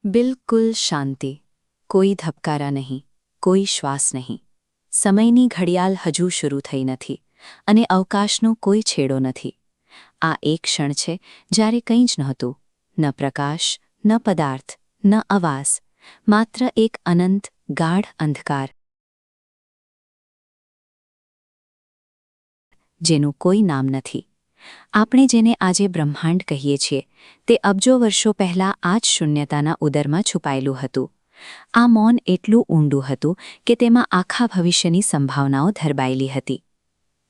બિલકુલ શાંતિ. કોઈ ધબકારા નહીં, કોઈ શ્વાસ નહીં. સમયની ઘડિયાળ હજુ શરૂ થઈ નથી અને અવકાશનો કોઈ છેડો નથી. આ એક ક્ષણ છે જ્યારે કંઈ જ નહોતું, ન પ્રકાશ, ન પદાર્થ, ન અવાજ, માત્ર એક અનંત ગાઢ અંધકાર જેનું કોઈ નામ નથી. આપણે જેને આજે બ્રહ્માંડ કહીએ છીએ તે અબજો વર્ષો પહેલાં આ જ શૂન્યતાના ઉદરમાં છુપાયેલું હતું. આ મૌન એટલું ઊંડું હતું કે તેમાં આખા ભવિષ્યની સંભાવનાઓ ધરબાયેલી હતી.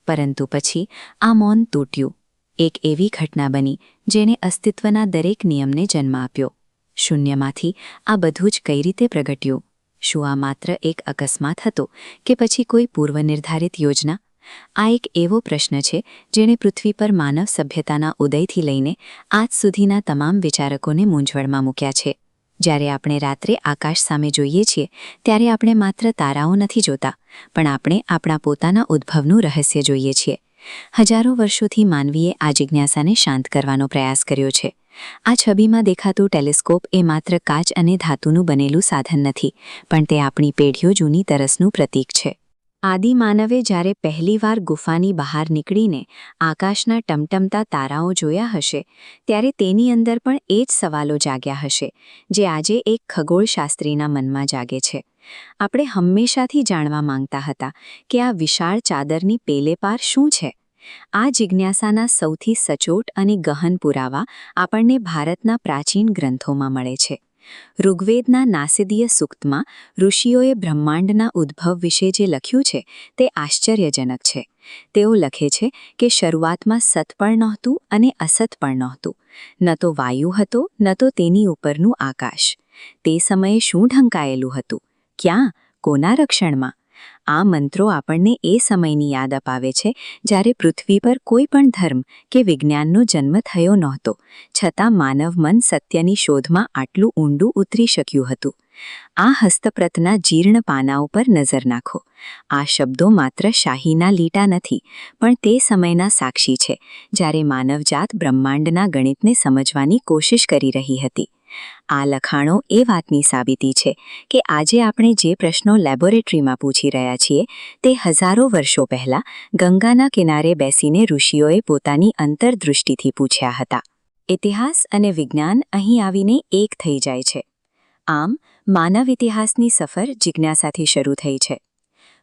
પરંતુ પછી આ મૌન તૂટ્યું. એક એવી ઘટના બની જેણે અસ્તિત્વના દરેક નિયમને જન્મ આપ્યો. શૂન્યમાંથી આ બધું જ કઈ રીતે પ્રગટ્યું? શું આ માત્ર એક અકસ્માત હતો કે પછી કોઈ પૂર્વનિર્ધારિત યોજના? આ એક એવો પ્રશ્ન છે જેણે પૃથ્વી પર માનવ સભ્યતાના ઉદયથી લઈને આજ સુધીના તમામ વિચારકોને મૂંઝવણમાં મૂક્યા છે. જ્યારે આપણે રાત્રે આકાશ સામે જોઈએ છીએ ત્યારે આપણે માત્ર તારાઓ નથી જોતા, પણ આપણે આપણા પોતાના ઉદ્ભવનું રહસ્ય જોઈએ છીએ. હજારો વર્ષોથી માનવીએ આ જિજ્ઞાસાને શાંત કરવાનો પ્રયાસ કર્યો છે. આ છબીમાં દેખાતું ટેલિસ્કોપ એ માત્ર કાચ અને ધાતુનું બનેલું સાધન નથી, પણ તે આપણી પેઢીઓ જૂની તરસનું પ્રતીક છે. આદિમાનવે જ્યારે પહેલીવાર ગુફાની બહાર નીકળીને આકાશના ટમટમતા તારાઓ જોયા હશે ત્યારે તેની અંદર પણ એ જ સવાલો જાગ્યા હશે જે આજે એક ખગોળશાસ્ત્રીના મનમાં જાગે છે. આપણે હંમેશાથી જાણવા માંગતા હતા કે આ વિશાળ ચાદરની પેલે પાર શું છે. આ જિજ્ઞાસાના સૌથી સચોટ અને ગહન પુરાવા આપણને ભારતના પ્રાચીન ગ્રંથોમાં મળે છે. ઋગ્વેદના નાસિદીય સૂક્તમાં ઋષિઓએ બ્રહ્માંડના ઉદ્ભવ વિશે જે લખ્યું છે તે આશ્ચર્યજનક છે. તેઓ લખે છે કે શરૂઆતમાં સત પણ નહોતું અને અસત પણ નહોતું. ન તો વાયુ હતો, ન તો તેની ઉપરનું આકાશ. તે સમયે શું ઢંકાયેલું હતું? ક્યાં? કોના રક્ષણમાં? આ મંત્રો આપણને એ સમયની યાદ અપાવે છે જ્યારે પૃથ્વી પર કોઈ પણ ધર્મ કે વિજ્ઞાનનો જન્મ થયો નહોતો, છતાં માનવ મન સત્યની શોધમાં આટલું ઊંડું ઉતરી શક્યું હતું. આ હસ્તપ્રતના જીર્ણ પાના ઉપર નજર નાખો. આ શબ્દો માત્ર શાહીના લીટા નથી, પણ તે સમયના સાક્ષી છે જ્યારે માનવજાત બ્રહ્માંડના ગણિતને સમજવાની કોશિશ કરી રહી હતી. આ લખાણો એ વાતની સાબિતી છે કે આજે આપણે જે પ્રશ્નો લેબોરેટરીમાં પૂછી રહ્યા છીએ તે હજારો વર્ષો પહેલાં ગંગાના કિનારે બેસીને ઋષિઓએ પોતાની અંતરદૃષ્ટિથી પૂછ્યા હતા. ઇતિહાસ અને વિજ્ઞાન અહીં આવીને એક થઈ જાય છે. આમ માનવ ઇતિહાસની સફર જિજ્ઞાસાથી શરૂ થઈ છે.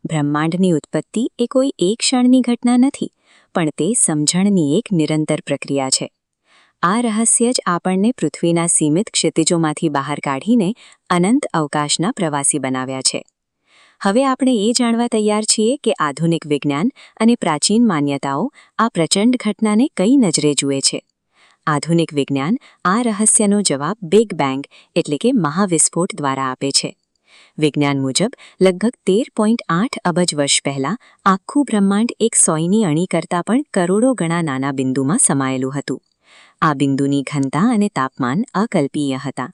બ્રહ્માંડની ઉત્પત્તિ એ કોઈ એક ક્ષણની ઘટના નથી, પણ તે સમજણની એક નિરંતર પ્રક્રિયા છે. આ રહસ્ય જ આપણને પૃથ્વીના સીમિત ક્ષિતિજોમાંથી બહાર કાઢીને અનંત અવકાશના પ્રવાસી બનાવ્યા છે. હવે આપણે એ જાણવા તૈયાર છીએ કે આધુનિક વિજ્ઞાન અને પ્રાચીન માન્યતાઓ આ પ્રચંડ ઘટનાને કઈ નજરે જુએ છે. આધુનિક વિજ્ઞાન આ રહસ્યનો જવાબ બિગ બેંગ એટલે કે મહાવિસ્ફોટ દ્વારા આપે છે. વિજ્ઞાન મુજબ લગભગ 13.8 અબજ વર્ષ પહેલાં આખું બ્રહ્માંડ એક સોયની અણી કરતાં પણ કરોડો ગણા નાના બિંદુમાં સમાયેલું હતું. આ બિંદુની ઘનતા અને તાપમાન અકલ્પીય હતા.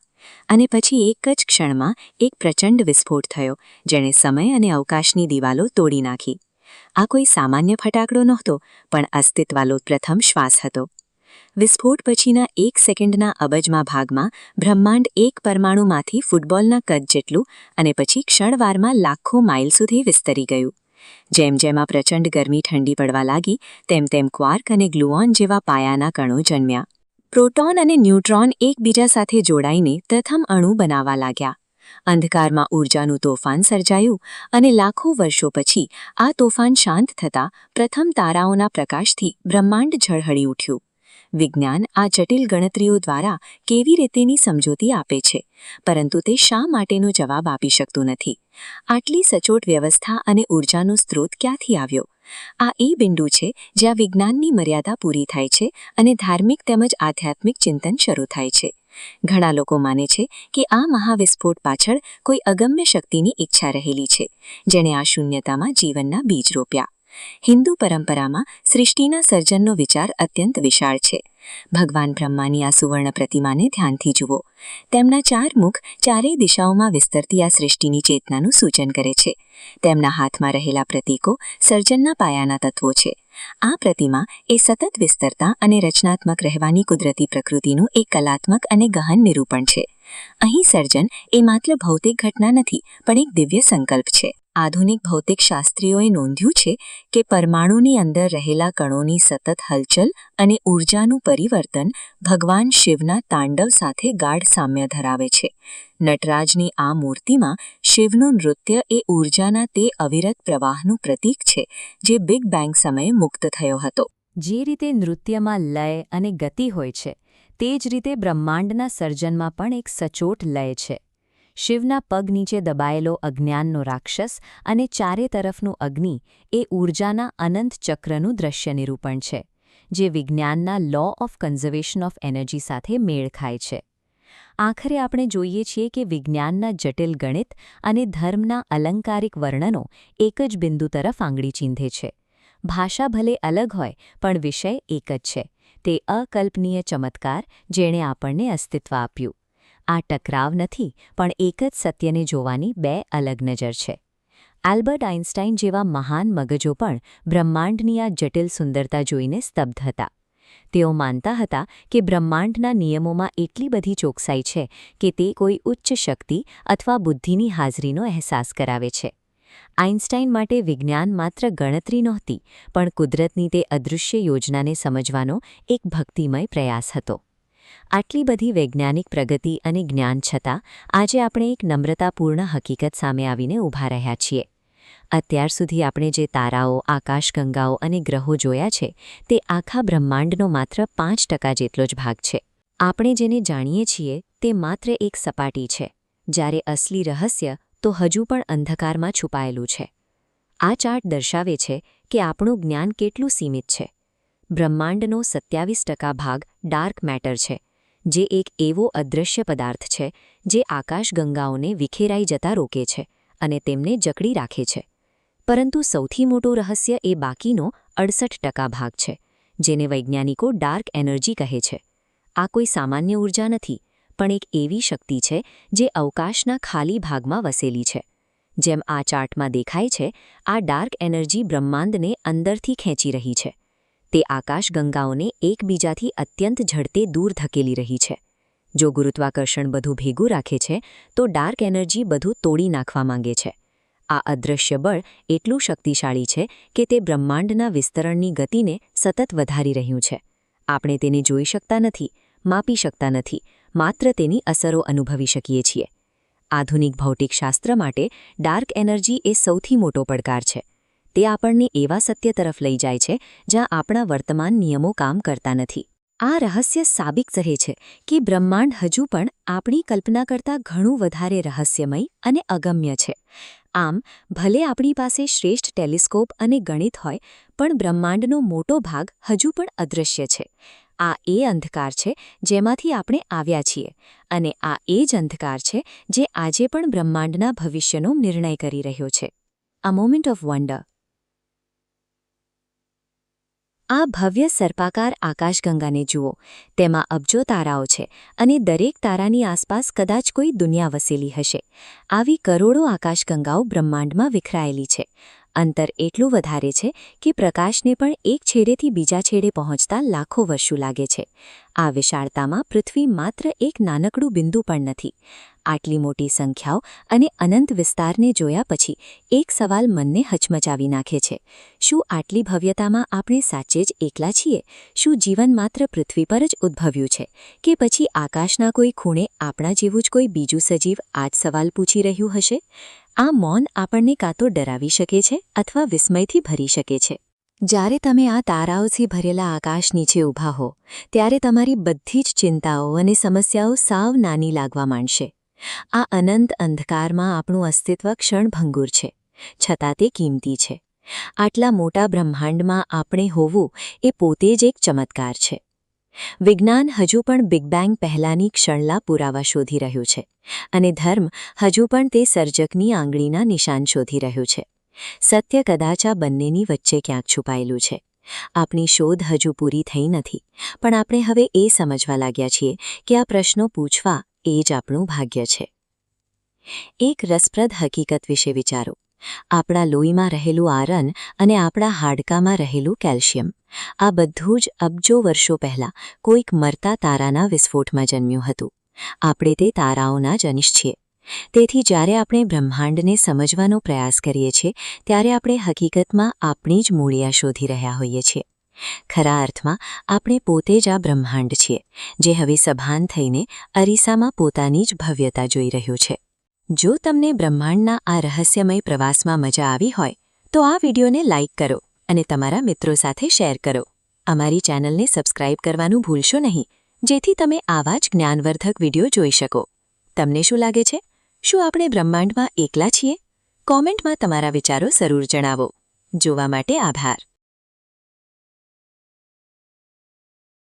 અને પછી એક જ ક્ષણમાં એક પ્રચંડ વિસ્ફોટ થયો જેણે સમય અને અવકાશની દિવાલો તોડી નાખી. આ કોઈ સામાન્ય ફટાકડો નહોતો, પણ અસ્તિત્વનો પ્રથમ શ્વાસ હતો. વિસ્ફોટ પછીના એક સેકન્ડના અબજમાં ભાગમાં બ્રહ્માંડ એક પરમાણુમાંથી ફૂટબોલના કદ જેટલું અને પછી ક્ષણવારમાં લાખો માઇલ સુધી વિસ્તરી ગયું. જેમ જેમ આ પ્રચંડ ગરમી ઠંડી પડવા લાગી તેમ તેમ ક્વાર્ક અને ગ્લુઓન જેવા પાયાના કણો જન્મ્યા. પ્રોટોન અને ન્યુટ્રોન એકબીજા સાથે જોડાઈને પ્રથમ અણુ બનાવવા લાગ્યા. અંધકારમાં ઊર્જાનું તોફાન સર્જાયું અને લાખો વર્ષો પછી આ તોફાન શાંત થતાં પ્રથમ તારાઓના પ્રકાશથી બ્રહ્માંડ ઝળહળી ઉઠ્યું. વિજ્ઞાન આ જટિલ ગણતરીઓ દ્વારા કેવી રીતેની સમજૂતી આપે છે, પરંતુ તે શા માટેનો જવાબ આપી શકતું નથી. આટલી સચોટ વ્યવસ્થા અને ઊર્જાનો સ્ત્રોત ક્યાંથી આવ્યો? આ એ બિંદુ છે જ્યાં વિજ્ઞાનની મર્યાદા પૂરી થાય છે અને ધાર્મિક તેમજ આધ્યાત્મિક ચિંતન શરૂ થાય છે. ઘણા લોકો માને છે કે આ મહાવિસ્ફોટ પાછળ કોઈ અગમ્ય શક્તિની ઈચ્છા રહેલી છે જેણે આ શૂન્યતામાં જીવનના બીજ રોપ્યા. હિન્દુ પરંપરામાં સૃષ્ટિના સર્જનનો વિચાર અત્યંત વિશાળ છે. ભગવાન બ્રહ્માની આ સુવર્ણ પ્રતિમાને ધ્યાનથી જુઓ. તેમના 4 મુખ ચારેય દિશાઓમાં વિસ્તરતી આ સૃષ્ટિની ચેતનાનું સૂચન કરે છે. તેમના હાથમાં રહેલા પ્રતીકો સર્જનના પાયાના તત્વો છે. આ પ્રતિમા એ સતત વિસ્તરતા અને રચનાત્મક રહેવાની કુદરતી પ્રકૃતિનું એક કલાત્મક અને ગહન નિરૂપણ છે. અહીં સર્જન એ માત્ર ભૌતિક ઘટના નથી, પણ એક દિવ્ય સંકલ્પ છે. આધુનિક ભૌતિક શાસ્ત્રીઓએ નોંધ્યું છે કે પરમાણુની અંદર રહેલા કણોની સતત હલચલ અને ઊર્જાનું પરિવર્તન ભગવાન શિવના તાંડવ સાથે ગાઢ સામ્ય ધરાવે છે. નટરાજની આ મૂર્તિમાં શિવનું નૃત્ય એ ઊર્જાના તે અવિરત પ્રવાહનું પ્રતીક છે જે બિગ બેંગ સમયે મુક્ત થયો હતો. જે રીતે નૃત્યમાં લય અને ગતિ હોય છે, તે જ રીતે બ્રહ્માંડના સર્જનમાં પણ એક સચોટ લય છે. શિવના પગ નીચે દબાયેલો અજ્ઞાનનો રાક્ષસ અને ચારે તરફનું અગ્નિ એ ઊર્જાના અનંત ચક્રનું દ્રશ્ય નિરૂપણ છે, જે વિજ્ઞાનના law of conservation of energy સાથે મેળ ખાય છે. આખરે આપણે જોઈએ છીએ કે વિજ્ઞાનના જટિલ ગણિત અને ધર્મના અલંકારિક વર્ણનો એક જ બિંદુ તરફ આંગળી ચીંધે છે. ભાષા ભલે અલગ હોય, પણ વિષય એક જ છે, તે અકલ્પનીય ચમત્કાર જેણે આપણને અસ્તિત્વ આપ્યું. આ ટકરાવ નથી, પણ એક જ સત્યને જોવાની બે અલગ નજર છે. આલ્બર્ટ આઇન્સ્ટાઇન જેવા મહાન મગજો પણ બ્રહ્માંડની આ જટિલ સુંદરતા જોઈને સ્તબ્ધ હતા. તેઓ માનતા હતા કે બ્રહ્માંડના નિયમોમાં એટલી બધી ચોકસાઈ છે કે તે કોઈ ઉચ્ચ શક્તિ અથવા બુદ્ધિની હાજરીનો અહેસાસ કરાવે છે. આઇન્સ્ટાઇન માટે વિજ્ઞાન માત્ર ગણતરી નહોતી, પણ કુદરતની તે અદૃશ્ય યોજનાને સમજવાનો એક ભક્તિમય પ્રયાસ હતો. આટલી બધી વૈજ્ઞાનિક પ્રગતિ અને જ્ઞાન છતાં આજે આપણે એક નમ્રતાપૂર્ણ હકીકત સામે આવીને ઊભા રહ્યા છીએ. અત્યાર સુધી આપણે જે તારાઓ, આકાશગંગાઓ અને ગ્રહો જોયા છે, તે આખા બ્રહ્માંડનો માત્ર 5% જેટલો જ ભાગ છે. આપણે જેને જાણીએ છીએ તે માત્ર એક સપાટી છે, જ્યારે અસલી રહસ્ય તો હજુ પણ અંધકારમાં છુપાયેલું છે. આ ચાર્ટ દર્શાવે છે કે આપણું જ્ઞાન કેટલું સીમિત છે. બ્રહ્માંડનો 27% ભાગ ડાર્ક મેટર છે, જે એક એવો અદૃશ્ય પદાર્થ છે જે આકાશગંગાઓને વિખેરાઈ જતા રોકે છે અને તેમને જકડી રાખે છે. પરંતુ સૌથી મોટું રહસ્ય એ બાકીનો 68% ભાગ છે, જેને વૈજ્ઞાનિકો ડાર્ક એનર્જી કહે છે. આ કોઈ સામાન્ય ઊર્જા નથી, પણ એક એવી શક્તિ છે જે અવકાશના ખાલી ભાગમાં વસેલી છે. જેમ આ ચાર્ટમાં દેખાય છે, આ ડાર્ક એનર્જી બ્રહ્માંડને અંદરથી ખેંચી રહી છે. તે આકાશગંગાઓને એકબીજાથી અત્યંત ઝડપે દૂર ધકેલી રહી છે. જો ગુરુત્વાકર્ષણ બધું ભેગું રાખે છે, તો ડાર્ક એનર્જી બધું તોડી નાખવા માંગે છે. આ અદૃશ્ય બળ એટલું શક્તિશાળી છે કે તે બ્રહ્માંડના વિસ્તરણની ગતિને સતત વધારી રહ્યું છે. આપણે તેને જોઈ શકતા નથી, માપી શકતા નથી, માત્ર તેની અસરો અનુભવી શકીએ છીએ. આધુનિક ભૌતિકશાસ્ત્ર માટે ડાર્ક એનર્જી એ સૌથી મોટો પડકાર છે. તે આપણને એવા સત્ય તરફ લઈ જાય છે જ્યાં આપણા વર્તમાન નિયમો કામ કરતા નથી. આ રહસ્ય સાબિત કહે છે કે બ્રહ્માંડ હજુ પણ આપણી કલ્પના કરતાં ઘણું વધારે રહસ્યમય અને અગમ્ય છે. આમ, ભલે આપણી પાસે શ્રેષ્ઠ ટેલિસ્કોપ અને ગણિત હોય, પણ બ્રહ્માંડનો મોટો ભાગ હજુ પણ અદૃશ્ય છે. આ એ અંધકાર છે જેમાંથી આપણે આવ્યા છીએ, અને આ એ જ અંધકાર છે જે આજે પણ બ્રહ્માંડના ભવિષ્યનો નિર્ણય કરી રહ્યો છે. અ મોમેન્ટ ઓફ વન્ડર. આ ભવ્ય સર્પાકાર આકાશગંગાને જુઓ. તેમાં અબજો તારાઓ છે અને દરેક તારાની આસપાસ કદાચ કોઈ દુનિયા વસેલી હશે. આવી કરોડો આકાશગંગાઓ બ્રહ્માંડમાં વિખરાયેલી છે. અંતર એટલું વધારે છે કે પ્રકાશને પણ એક છેડેથી બીજા છેડે પહોંચતા લાખો વર્ષો લાગે છે. આ વિશાળતામાં પૃથ્વી માત્ર એક નાનકડું બિંદુ પણ નથી. આટલી મોટી સંખ્યાઓ અને અનંત વિસ્તારને જોયા પછી એક સવાલ મનને હચમચાવી નાખે છે. શું આટલી ભવ્યતામાં આપણે સાચે જ એકલા છીએ? શું જીવન માત્ર પૃથ્વી પર જ ઉદ્ભવ્યું છે, કે પછી આકાશના કોઈ ખૂણે આપણા જેવું જ કોઈ બીજું સજીવ આ જ સવાલ પૂછી રહ્યું હશે? આ મૌન આપણને કાં તો ડરાવી શકે છે અથવા વિસ્મયથી ભરી શકે છે. જ્યારે તમે આ તારાઓથી ભરેલા આકાશ નીચે ઊભા હો, ત્યારે તમારી બધી જ ચિંતાઓ અને સમસ્યાઓ સાવ નાની લાગવા માંડશે. આ અનંત અંધકારમાં આપણું અસ્તિત્વ ક્ષણભંગુર છે, છતાં તે કિંમતી છે. આટલા મોટા બ્રહ્માંડમાં આપણે હોવું એ પોતે જ એક ચમત્કાર છે. વિજ્ઞાન હજુ પણ બિગ બેંગ પહેલાંની ક્ષણલા પુરાવા શોધી રહ્યું છે, અને ધર્મ હજુ પણ તે સર્જકની આંગળીના નિશાન શોધી રહ્યું છે. સત્ય કદાચ આ બંનેની વચ્ચે ક્યાંક છુપાયેલું છે. આપણી શોધ હજુ પૂરી થઈ નથી, પણ આપણે હવે એ સમજવા લાગ્યા છીએ કે આ પ્રશ્નો પૂછવા એ જ આપણું ભાગ્ય છે. એક રસપ્રદ હકીકત વિશે વિચારો. આપણા લોહીમાં રહેલું આયર્ન અને આપણા હાડકામાં રહેલું કેલ્શિયમ, આ બધું જ અબજો વર્ષો પહેલાં કોઈક મરતા તારાના વિસ્ફોટમાં જન્મ્યું હતું. આપણે તે તારાઓના જ અંશ છીએ. તેથી જ્યારે આપણે બ્રહ્માંડને સમજવાનો પ્રયાસ કરીએ છીએ ત્યારે આપણે હકીકતમાં આપણી જ મૂળિયા શોધી રહ્યા હોઈએ છીએ. ખરા અર્થમાં આપણે પોતે જ આ બ્રહ્માંડ છીએ, જે હવે સભાન થઈને અરીસામાં પોતાની જ ભવ્યતા જોઈ રહ્યું છે. જો તમને બ્રહ્માંડના આ રહસ્યમય પ્રવાસમાં મજા આવી હોય તો આ વિડીયોને લાઇક કરો અને તમારા મિત્રો સાથે શેર કરો. અમારી ચેનલને સબસ્ક્રાઇબ કરવાનું ભૂલશો નહીં, જેથી તમે આવા જ જ્ઞાનવર્ધક વિડીયો જોઈ શકો. તમને શું લાગે છે? શું આપણે બ્રહ્માંડમાં એકલા છીએ? કોમેન્ટમાં તમારા વિચારો જરૂર જણાવો. જોવા માટે આભાર.